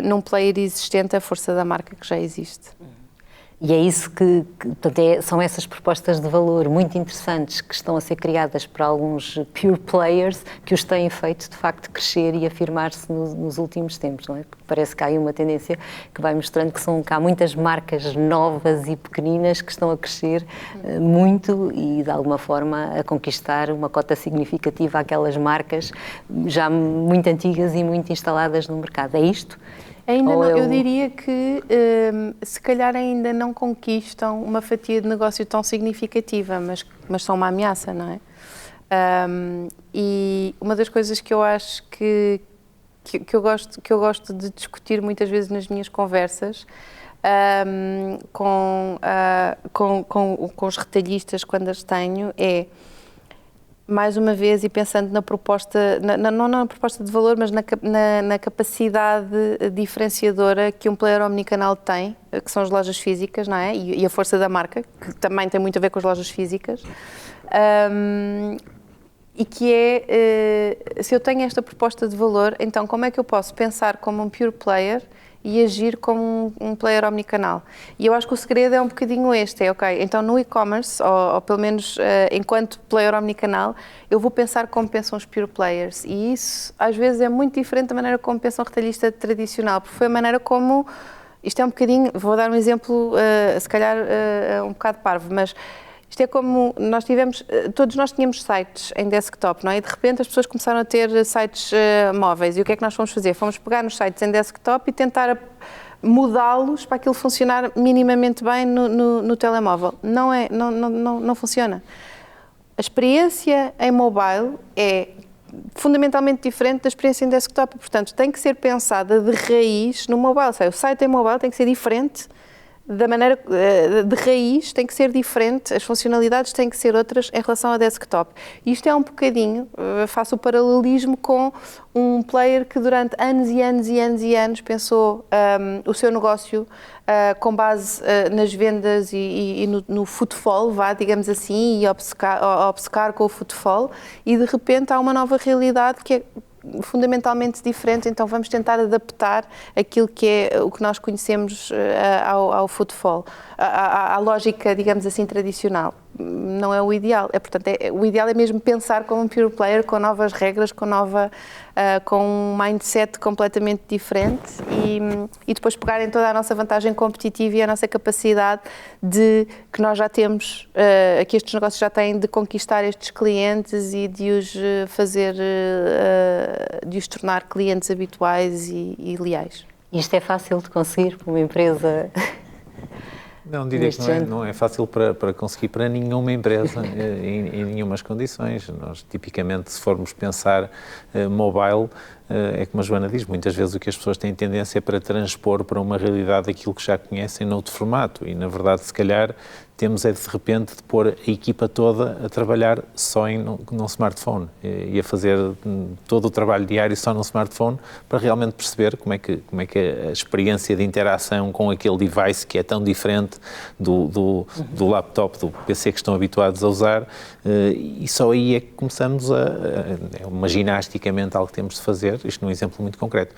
Num player existente, a força da marca que já existe.
E é isso portanto, são essas propostas de valor muito interessantes que estão a ser criadas por alguns pure players que os têm feito, de facto, crescer e afirmar-se nos últimos tempos, não é? Porque parece que há aí uma tendência que vai mostrando que há muitas marcas novas e pequeninas que estão a crescer muito e, de alguma forma, a conquistar uma cota significativa àquelas marcas já muito antigas e muito instaladas no mercado. É isto?
Ainda não, eu diria que se calhar ainda não conquistam uma fatia de negócio tão significativa, mas são uma ameaça, não é? E uma das coisas que eu acho que eu gosto de discutir muitas vezes nas minhas conversas com os retalhistas quando as tenho é, mais uma vez, e pensando na proposta, não na proposta de valor, mas na capacidade diferenciadora que um player omnicanal tem, que são as lojas físicas, não é? E a força da marca, que também tem muito a ver com as lojas físicas. E que é, se eu tenho esta proposta de valor, então como é que eu posso pensar como um pure player e agir como um player omnicanal. E eu acho que o segredo é um bocadinho este, ok, então no e-commerce, ou pelo menos enquanto player omnicanal, eu vou pensar como pensam os pure players, e isso às vezes é muito diferente da maneira como pensa um retalhista tradicional, porque foi a maneira como, isto é um bocadinho, vou dar um exemplo, se calhar um bocado parvo, mas isto é como nós tivemos, todos nós tínhamos sites em desktop, não é? E de repente as pessoas começaram a ter sites móveis. E o que é que nós fomos fazer? Fomos pegar nos sites em desktop e tentar mudá-los para aquilo funcionar minimamente bem no telemóvel. Não funciona. A experiência em mobile é fundamentalmente diferente da experiência em desktop. Portanto, tem que ser pensada de raiz no mobile. Ou seja, o site em mobile tem que ser diferente da maneira de raiz, tem que ser diferente, as funcionalidades têm que ser outras em relação ao desktop. E isto é um bocadinho, faço o paralelismo com um player que durante anos e anos e anos e anos pensou o seu negócio com base nas vendas e no footfall, digamos assim, e obcecar com o footfall, e de repente há uma nova realidade que é fundamentalmente diferente, então vamos tentar adaptar aquilo que é o que nós conhecemos ao footfall, à lógica, digamos assim, tradicional. Não é o ideal, portanto, o ideal é mesmo pensar como um pure player, com novas regras, com um mindset completamente diferente e depois pegarem toda a nossa vantagem competitiva e a nossa capacidade que nós já temos, que estes negócios já têm, de conquistar estes clientes e de os de os tornar clientes habituais e leais.
Isto é fácil de conseguir para uma empresa?
Não, diria que não é fácil para conseguir para nenhuma empresa em nenhumas condições. Nós, tipicamente, se formos pensar mobile, é como a Joana diz, muitas vezes o que as pessoas têm tendência é para transpor para uma realidade aquilo que já conhecem noutro formato e, na verdade, se calhar, temos de repente de pôr a equipa toda a trabalhar só num smartphone e a fazer todo o trabalho diário só num smartphone para realmente perceber como é que a experiência de interação com aquele device que é tão diferente do laptop, do PC que estão habituados a usar, e só aí é que começamos é uma ginástica mental que temos de fazer, isto num exemplo muito concreto.